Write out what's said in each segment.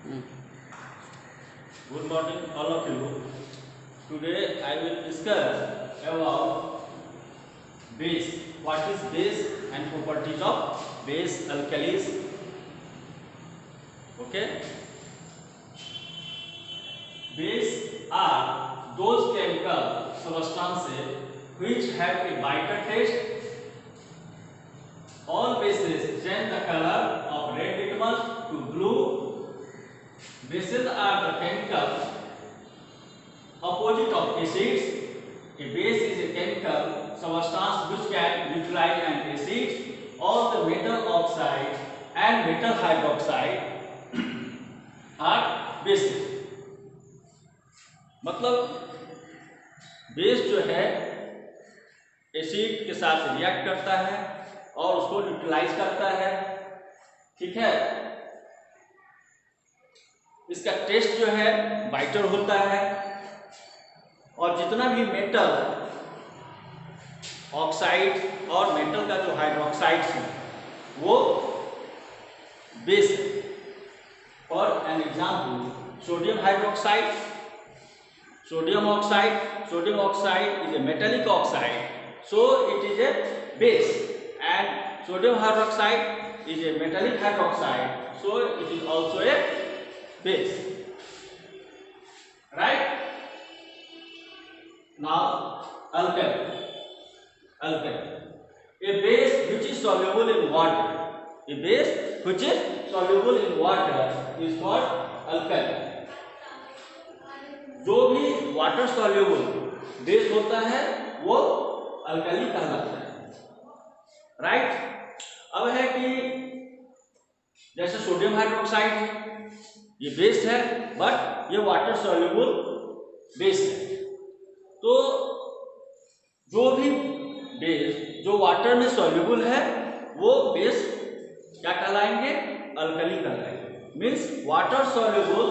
Good morning, all of you. Today I will discuss about base. What is base and properties of base alkalis? Okay. Base are those chemical substances which have a bitter taste. All bases change the color of red litmus to blue. Bases are the chemical opposite of acids. A base is a chemical substance which can neutralize an acid. All the metal oxide and metal hydroxide are bases. मतलब base जो है acid के साथ react करता है और उसको neutralise करता है, ठीक है। इसका टेस्ट जो है बाइटर होता है और जितना भी मेटल ऑक्साइड और मेटल का जो हाइड्रोक्साइड है वो बेस है। For an example sodium hydroxide, sodium oxide is a metallic oxide, so it is a base, and sodium hydroxide is a metallic hydroxide, so it is also a base, right? Now alkali, a base which is soluble in water, is called alkali. जो भी water soluble base होता है वो alkali कहलाता है, right. अब है कि जैसे सोडियम हाइड्रोक्साइड है, ये बेस है बट ये वाटर सॉल्युबल बेस है। तो जो भी बेस जो वाटर में सॉल्युबल है वो बेस क्या कहलाएंगे? अल्कली कहलाएंगे। Means water soluble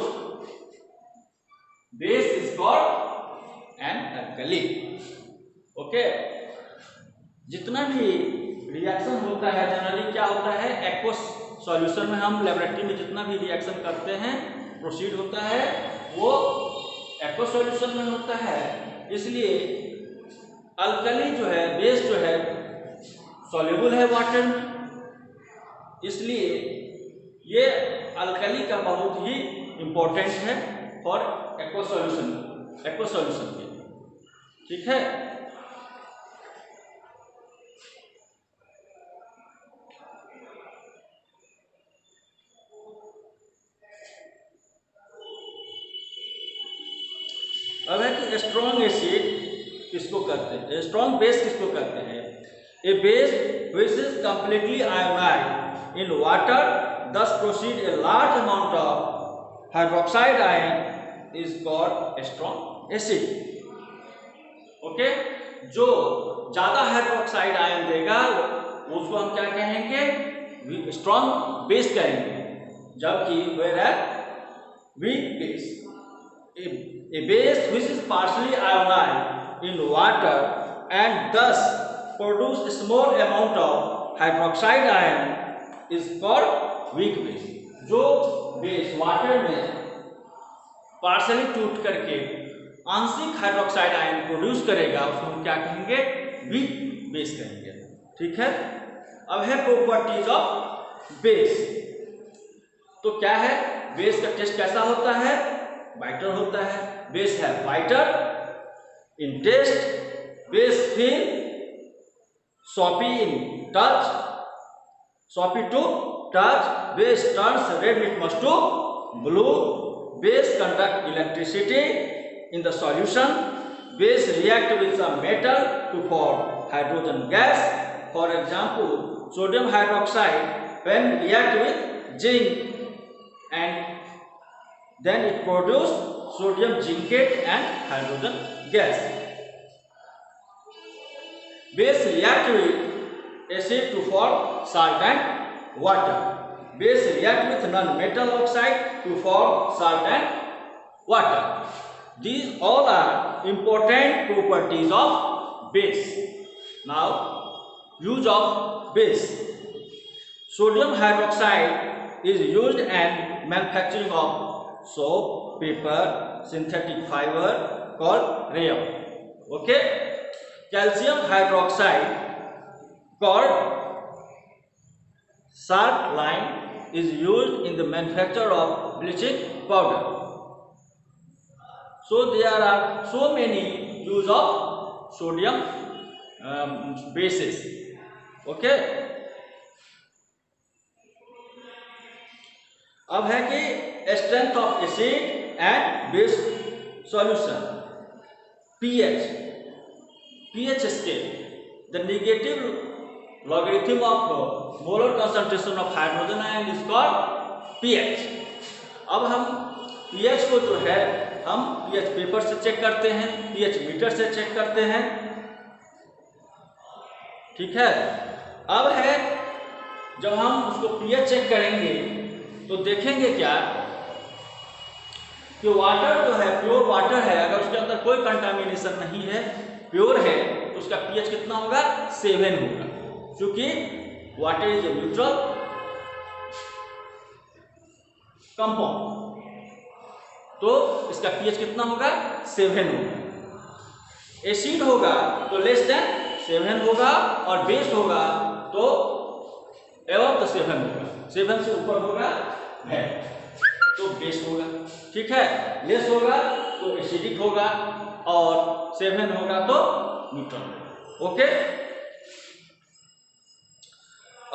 base is called an alkali. Okay. जितना भी रिएक्शन होता है जनरली क्या होता है, एक्वस सॉल्यूशन में हम लेबोरेटरी में जितना भी रिएक्शन करते हैं प्रोसीड होता है वो एक्वस सॉल्यूशन में होता है। इसलिए अल्कली जो है बेस जो है सॉल्युबल है वाटर में, इसलिए ये अल्कली का बहुत ही इंपॉर्टेंट है फॉर एक्वा सॉल्यूशन के, ठीक है। अब है कि स्ट्रॉन्ग एसिड किसको कहते हैं, स्ट्रॉन्ग बेस किसको कहते हैं? A base which is completely ionised in water thus proceed a large amount of hydroxide ion is called a strong acid. Okay. जो ज्यादा हाइड्रोक्साइड आयन देगा उसको हम क्या कहेंगे? स्ट्रॉन्ग बेस कहेंगे, जबकि weak base, a base which is partially ionized in water and thus produce a small amount of hydroxide ion is called weak base. जो बेस वाटर में पार्शली टूट करके आंशिक हाइड्रोक्साइड आयन प्रोड्यूस करेगा उसको हम क्या कहेंगे? वीक बेस कहेंगे, ठीक है। अब है प्रॉपर्टीज ऑफ बेस। तो क्या है, बेस का टेस्ट कैसा होता है? बाइटर होता है। बेस है bitter in taste, base feel soapy in touch, soapy to touch, base turns red litmus to blue, base conduct electricity in the solution, base react with some metal to form hydrogen gas. For example, sodium hydroxide when react with zinc and then it produce sodium zincate and hydrogen gas. Base react with acid to form salt and water. Base react with non-metal oxide to form salt and water. These all are important properties of base. Now, use of base. Sodium hydroxide is used in manufacturing of soap, paper, synthetic fiber called rayon. Okay. Calcium hydroxide called sharp lime is used in the manufacture of bleaching powder. So there are so many use of sodium bases. Okay. अब है कि strength of acid and base solution, pH scale, the negative logarithm of molar concentration of hydrogen ion is called pH. अब हम pH को जो है हम pH paper से चेक करते हैं, pH मीटर से चेक करते हैं, ठीक है। अब है जब हम उसको pH चेक करेंगे तो देखेंगे क्या कि वाटर जो है प्योर वाटर है, अगर उसके अंदर कोई कंटामिनेशन नहीं है, प्योर है, तो उसका पीएच कितना होगा 7 होगा, क्योंकि water is a neutral compound, तो इसका पीएच कितना होगा 7 होगा। एसिड होगा तो लेस देन 7 होगा और बेस होगा तो एबव द 7 होगा, 7 से ऊपर होगा है तो बेस होगा, ठीक है। लेस होगा तो एसिडिक होगा और 7 होगा तो न्यूट्रल होगा। ओके।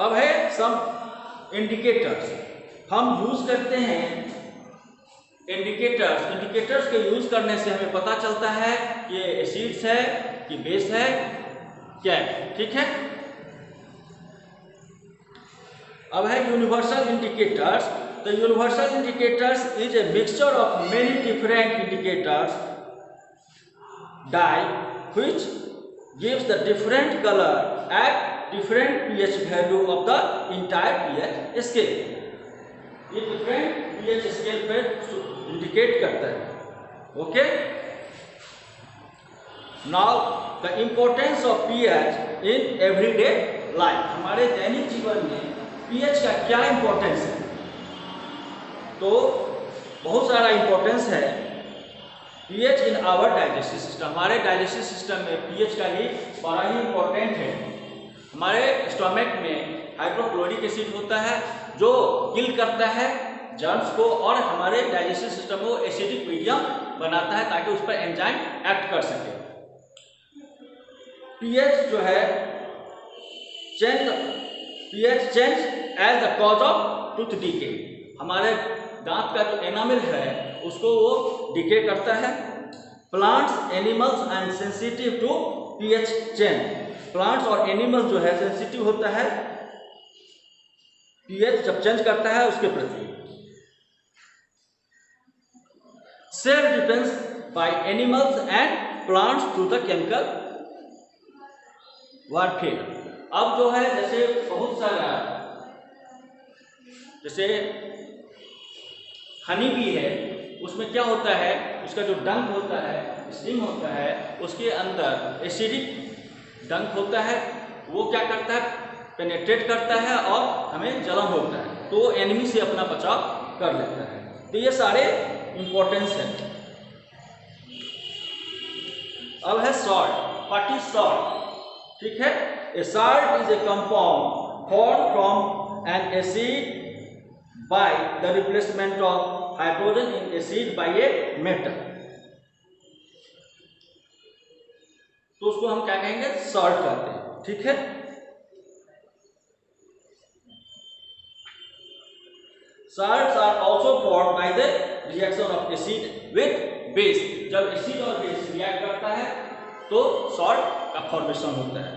अब है सम इंडिकेटर्स, हम यूज करते हैं इंडिकेटर्स के यूज करने से हमें पता चलता है कि एसिड्स है कि बेस है क्या है, ठीक है। अब है universal indicators. The universal indicators is a mixture of many different indicators dye which gives the different color at different pH value of the entire pH scale. ये different pH scale पे indicate करता है। Okay? Now the importance of pH in everyday life, हमारे दैनिक जीवन में pH का क्या importance है? तो बहुत सारा इंपॉर्टेंस है। PH in our digestive system, हमारे डाइजेस्टिव सिस्टम में पीएच का ही बड़ा ही इंपॉर्टेंट है। हमारे स्टमक में हाइड्रोक्लोरिक एसिड होता है जो किल करता है जर्म्स को और हमारे डाइजेस्टिव सिस्टम को एसिडिक मीडियम बनाता है ताकि उस पर एंजाइम एक्ट कर सके। पीएच जो है pH change as the cause of tooth decay, हमारे दांत का जो एनामिल है उसको वो डिके करता है। Plants animals and sensitive to pH change, plants और एनिमल्स जो है सेंसिटिव होता है पीएच जब चेंज करता है उसके प्रति। Cell defense by animals and plants through the chemical warfare. अब जो है जैसे बहुत सारा, जैसे हनी बी है, उसमें क्या होता है, उसका जो डंक होता है, स्टिंग होता है, उसके अंदर एसिडिक डंक होता है, वो क्या करता है पेनेट्रेट करता है और हमें जलन होता है, तो एनिमी से अपना बचाव कर लेता है। तो ये सारे इंपॉर्टेंस है। अब है सॉल्ट। What is salt? ठीक है। ए salt is a compound form from N acid by the replacement of hydrogen in acid by a metal, तो उसको हम क्या कहेंगे सॉल्ट कहते हैं, ठीक है। Salts are also formed by the reaction of acid with base, जब एसिड और बेस रिएक्ट करता है तो सॉल्ट का फॉर्मेशन होता है।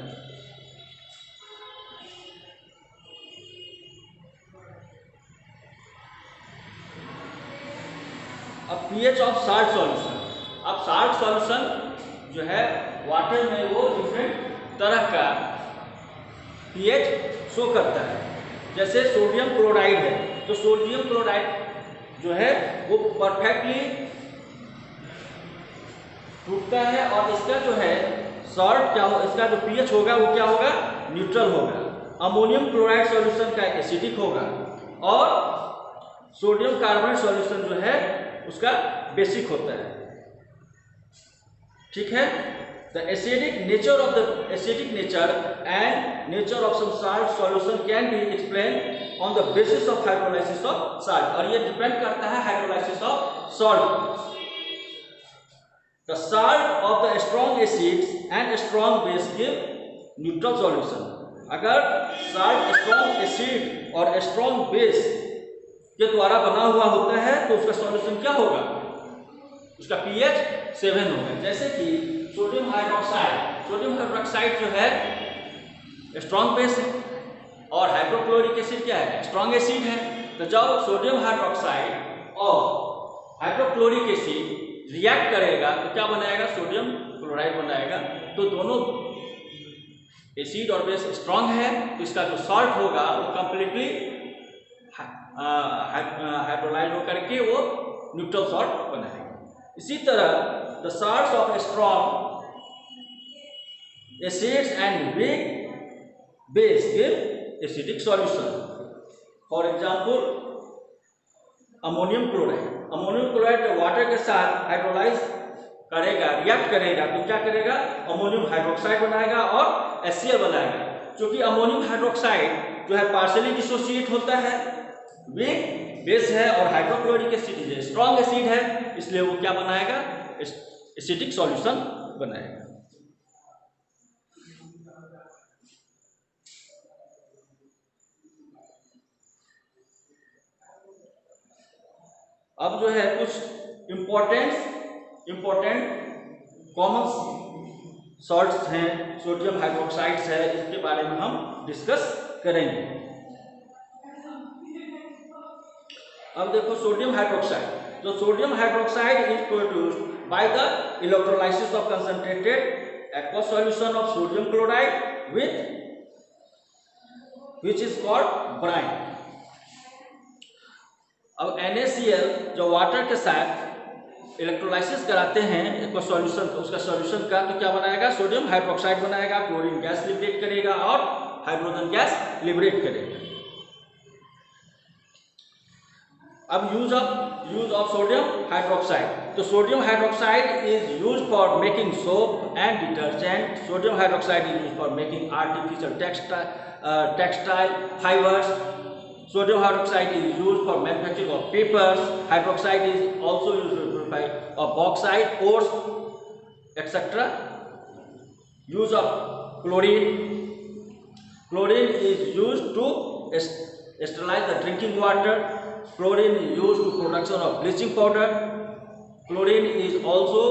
अब पीएच ऑफ साल्ट सॉल्यूशन, अब साल्ट सॉल्यूशन जो है वाटर में वो डिफरेंट तरह का पीएच शो करता है। जैसे सोडियम क्लोराइड है, तो सोडियम क्लोराइड जो है वो परफेक्टली टूटता है और इसका जो है सॉल्ट क्या हो, इसका जो पीएच होगा वो क्या होगा न्यूट्रल होगा। अमोनियम क्लोराइड सॉल्यूशन का एसिडिक होगा, और सोडियम कार्बोनेट सॉल्यूशन जो है उसका बेसिक होता है। ठीक है, the acidic nature and nature of some salt solution can be explain on the basis of hydrolysis of salt, और ये डिपेंड करता है hydrolysis of salt. The salt of the strong acids and strong base give neutral solution. अगर salt strong acid और strong base के द्वारा बना हुआ होता है तो उसका सॉल्यूशन क्या होगा, उसका pH 7 होगा। जैसे कि सोडियम हाइड्रोक्साइड जो है स्ट्रॉन्ग बेस है और हाइड्रोक्लोरिक एसिड क्या है, स्ट्रॉन्ग एसिड है। तो जब सोडियम हाइड्रोक्साइड और हाइड्रोक्लोरिक एसिड रिएक्ट करेगा तो क्या बनाएगा, सोडियम क्लोराइड बनाएगा। तो दोनों एसिड और बेस स्ट्रॉन्ग है तो इसका जो सॉल्ट होगा वो कंप्लीटली हाइड्रोलाइज होकर के वो न्यूट्रल सॉल्ट बनाएगा। इसी तरह the salts of strong acids and weak base give acidic solution. For example ammonium chloride जब वाटर के साथ हाइड्रोलाइज करेगा, रिएक्ट करेगा तो क्या करेगा, अमोनियम हाइड्रोक्साइड बनाएगा और HCl बनाएगा। क्योंकि अमोनियम हाइड्रोक्साइड जो है पार्शियली डिसोसिएट होता है, वीक बेस है, और हाइड्रोक्लोरिक एसिड स्ट्रॉन्ग एसिड है, इसलिए वो क्या बनाएगा, एसिडिक सॉल्यूशन बनाएगा। अब जो है कुछ इंपॉर्टेंट कॉमन सॉल्ट्स हैं, सोडियम हाइड्रोक्साइड्स है, इसके बारे में हम डिस्कस करेंगे। अब देखो सोडियम हाइड्रोक्साइड, तो sodium hydroxide is produced by the electrolysis of concentrated aqueous solution of sodium chloride which is called brine। अब NaCl जो वाटर के साथ इलेक्ट्रोलाइसिस कराते हैं एक्वा सॉल्यूशन, उसका सॉल्यूशन का तो क्या बनाएगा, सोडियम हाइड्रोक्साइड बनाएगा, क्लोरीन गैस लिबरेट करेगा और हाइड्रोजन गैस लिबरेट करेगा। अब यूज ऑफ सोडियम हाइड्रोक्साइड, तो sodium hydroxide is use for making soap and detergent. Sodium hydroxide is use for making artificial textile fibres. Sodium hydroxide is used for manufacturing of papers. Hydroxide is also used to purify of bauxite, ores, etc. Use of chlorine. Chlorine is used to sterilize the drinking water. Chlorine is used to production of bleaching powder. Chlorine is also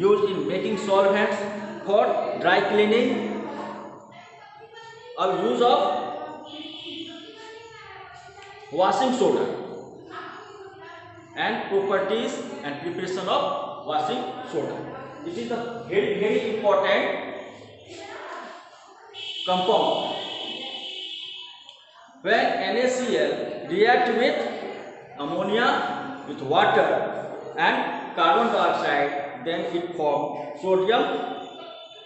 used in making solvents for dry cleaning. अब use of washing soda and properties and preparation of washing soda. This is the very important compound. When NaCl react with ammonia with water and carbon dioxide, then it forms sodium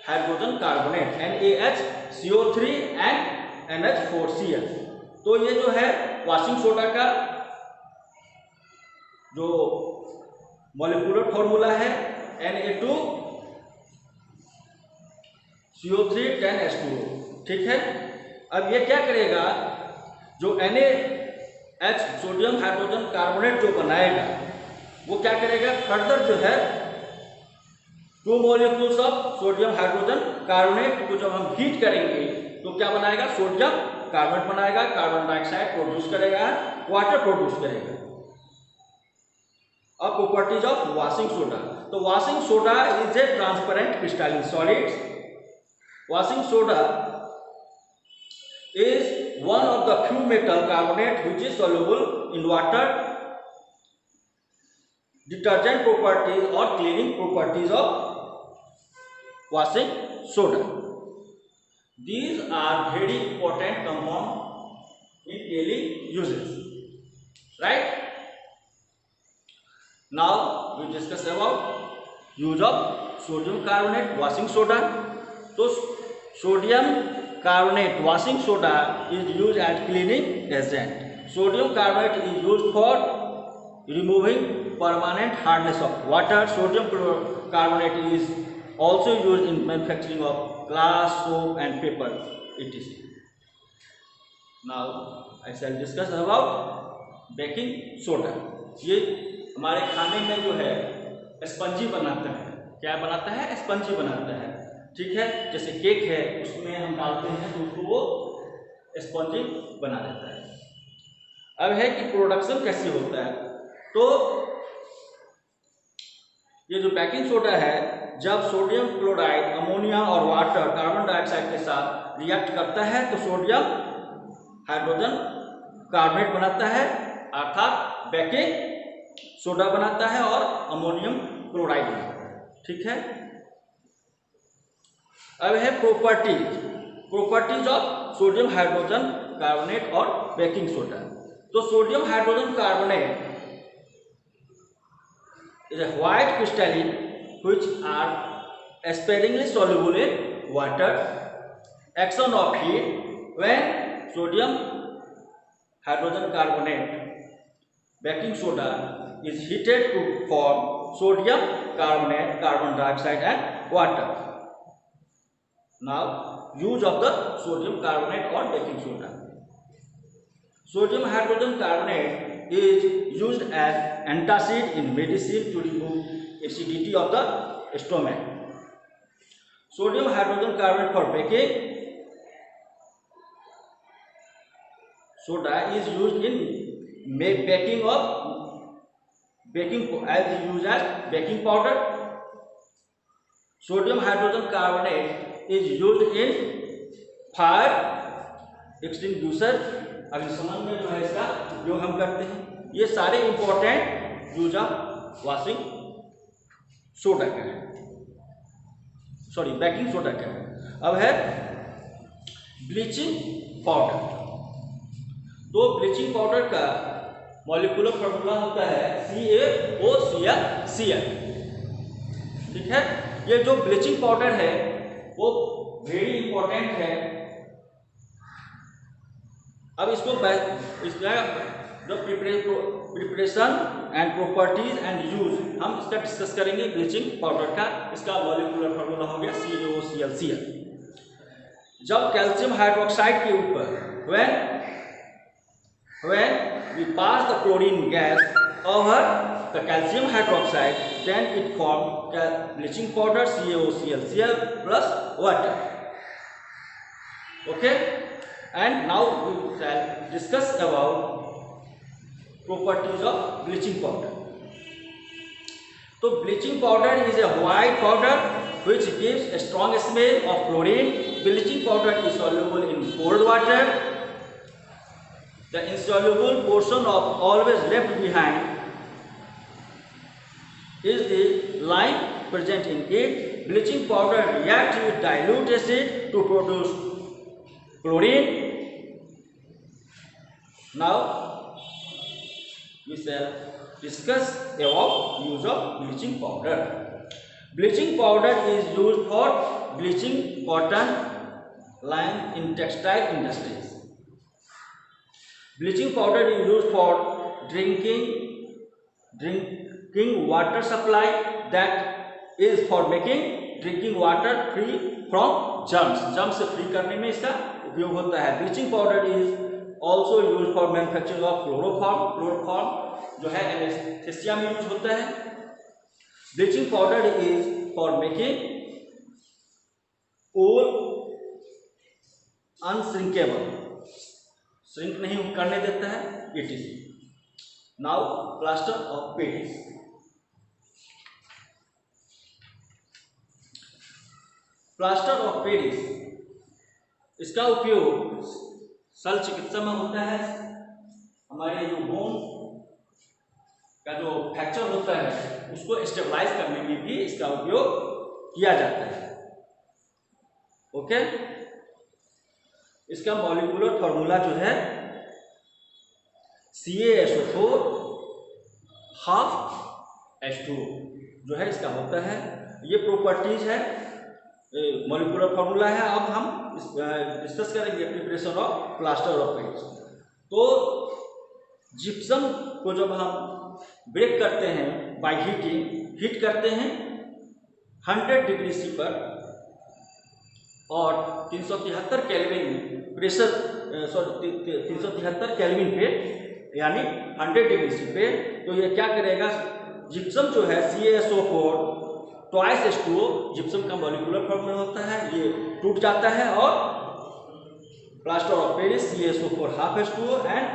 hydrogen carbonate NaHCO3 and NH4Cl। तो ये जो है washing soda का जो molecular formula है Na2CO3 10H2O। ठीक है, अब ये क्या करेगा, जो NaH सोडियम हाइड्रोजन कार्बोनेट जो बनाएगा वो क्या करेगा, फर्दर जो है 2 molecules of sodium hydrogen carbonate को जब हम हीट करेंगे तो क्या बनाएगा, सोडियम कार्बोनेट बनाएगा, कार्बन डाइऑक्साइड प्रोड्यूस करेगा, वाटर प्रोड्यूस करेगा। अब प्रॉपर्टीज ऑफ वॉशिंग सोडा, तो washing soda is a transparent crystalline solids. Washing soda is one of the few metal carbonate which is soluble in water. Detergent properties और cleaning properties of washing soda, these are very important compound in daily uses, right? Now we discuss about use of sodium carbonate washing soda। तो sodium carbonate washing soda is used as cleaning agent। Sodium carbonate is used for removing permanent hardness of water. Sodium carbonate is also used in manufacturing of glass, soap and paper, etc. Now I shall discuss about baking soda. ये हमारे खाने में जो है spongy बनाता है। क्या बनाता है? स्पंजी बनाता है। ठीक है, जैसे केक है उसमें हम डालते हैं तो उसको वो स्पंजी बना देता है। अब है कि प्रोडक्शन कैसे होता है। तो ये जो बेकिंग सोडा है, जब सोडियम क्लोराइड अमोनिया और वाटर कार्बन डाइऑक्साइड के साथ रिएक्ट करता है तो सोडियम हाइड्रोजन कार्बोनेट बनाता है, अर्थात बेकिंग सोडा बनाता है और अमोनियम क्लोराइड बनाता है। ठीक है, अब है properties of sodium hydrogen carbonate और बेकिंग सोडा। तो sodium hydrogen carbonate is a white crystalline which are sparingly soluble in water. Action of heat: when sodium hydrogen carbonate baking soda is heated to form sodium carbonate, carbon dioxide and water. Now use of the sodium carbonate or baking soda. Sodium hydrogen carbonate is used as antacid in medicine to remove acidity of the stomach. Sodium hydrogen carbonate for baking soda is used in baking as used as baking powder. Sodium hydrogen carbonate is used in fire extinguisher, अग्निशमन में जो है इसका उपयोग हम करते हैं। ये सारे important use of washing soda का है, सॉरी बेकिंग सोडा का है। अब है ब्लीचिंग पाउडर। तो ब्लीचिंग पाउडर का मॉलिक्यूलर फॉर्मूला होता है CaOCl। ठीक है, ये जो ब्लीचिंग पाउडर है वो वेरी इंपॉर्टेंट है। अब इसको जो preparation and properties and use हम इसका डिस्कस करेंगे ब्लीचिंग पाउडर का। इसका मॉलिक्यूलर फॉर्मूला हो गया CaOCl। जब कैल्शियम हाइड्रोक्साइड के ऊपर when we pass the chlorine gas over the calcium hydroxide, then it forms bleaching powder CaOCl plus water. Okay, and now we shall discuss about properties of bleaching powder. So bleaching powder is a white powder which gives a strong smell of chlorine. Bleaching powder is soluble in cold water. The insoluble portion of always left behind is the lime present in it. Bleaching powder reacts with dilute acid to produce chlorine. Now we shall discuss about use of bleaching powder. Bleaching powder is used for bleaching cotton line in textile industries. Bleaching powder is used for drinking water supply, that is for making drinking water free from germs. Germs से free करने में इसका उपयोग होता है। Bleaching powder is also used for manufacturing of chloroform. Chloroform जो है anaesthesia में यूज होता है। Bleaching powder is for making wool unshrinkable, shrink नहीं करने देता है etc. Now plaster of Paris. Plaster of Paris, इसका उपयोग शल्य चिकित्सा में होता है। हमारे जो बोन का जो फ्रैक्चर होता है उसको स्टेबलाइज करने में भी इसका उपयोग किया जाता है। ओके, इसका मॉलिक्यूलर फॉर्मूला जो है CaSO4 H2O जो है इसका होता है। ये प्रॉपर्टीज है, मॉलिक्यूलर फॉर्मूला है। अब हम डिस्कस करेंगे preparation of plaster of Paris. तो जिप्सम को जब हम ब्रेक करते हैं बाय हीटिंग, हीट करते हैं 100 डिग्री सी पर और 373 केल्विन प्रेशर 373 केल्विन पे यानी 100 डिग्री सी पे, तो ये क्या करेगा, जिप्सम जो है CaSO4 ट्वाइस H2O, जिप्सम का मॉलिक्यूलर फॉर्मूला होता है, ये टूट जाता है और plaster of Paris CaSO4 half H2O and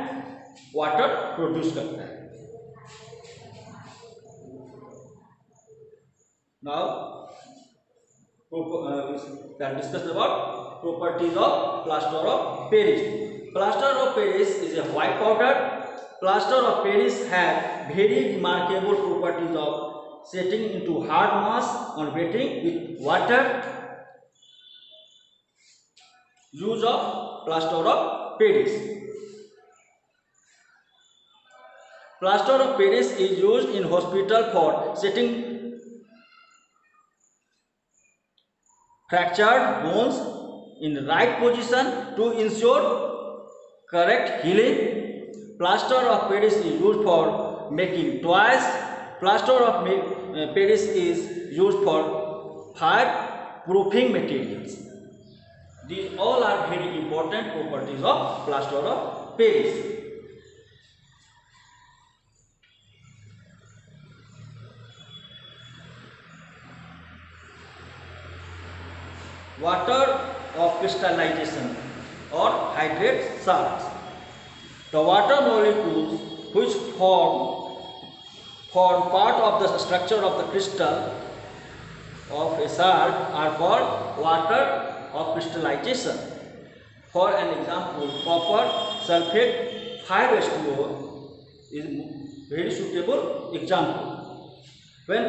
water produce करता है। Now discuss about properties of plaster of Paris. Plaster of Paris is a white powder. Plaster of Paris has very remarkable properties of setting into hard mass on wetting with water. Use of plaster of Paris. Plaster of Paris is used in hospital for setting fractured bones in right position to ensure correct healing. Plaster of Paris is used for making toys. Plaster of Paris is used for fire proofing materials. These all are very important properties of plaster of Paris. Water of crystallization or hydrate salts. The water molecules which form part of the structure of the crystal of a salt are called water of crystallization. For an example, copper sulfate 5H2O is very suitable example. When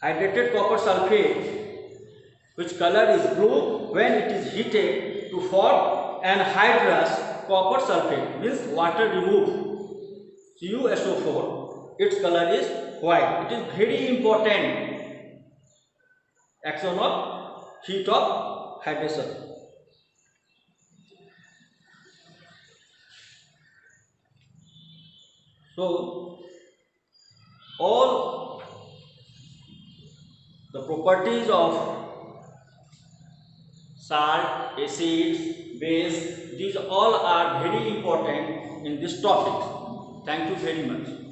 hydrated copper sulfate, which color is blue, when it is heated to form anhydrous copper sulfate, means water removed CuSO4, its color is white. It is very important action of heat of hydration. So all the properties of salt, acids, base, these all are very important in this topic. Thank you very much.